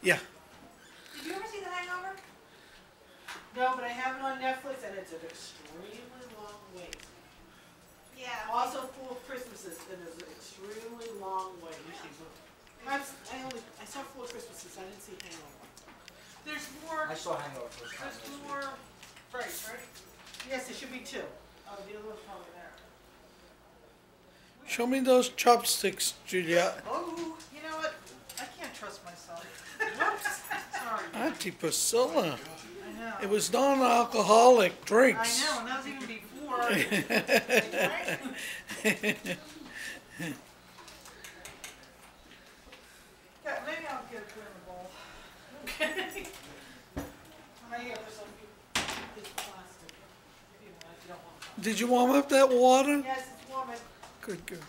Yeah. Did you ever see The Hangover? No, but I have it on Netflix, and it's an extremely long wait. Yeah. Also, Four Christmases, and it's an extremely long wait. I saw Four Christmases. I didn't see Hangover. There's more. I saw Hangover first time There's this week. more price, right? Yes, there should be two. Oh, the other one's probably there. Show me those chopsticks, Julia. Oh, You know what? I can't trust myself. whoops. Sorry. Auntie Priscilla. I know. It was non-alcoholic I drinks. know, and that was even before. Yeah, maybe I'll get a clear bowl. Okay. Right here, there's some it's plastic. If you don't want it. Did you warm up that water? Yes, it's warm. Good, good.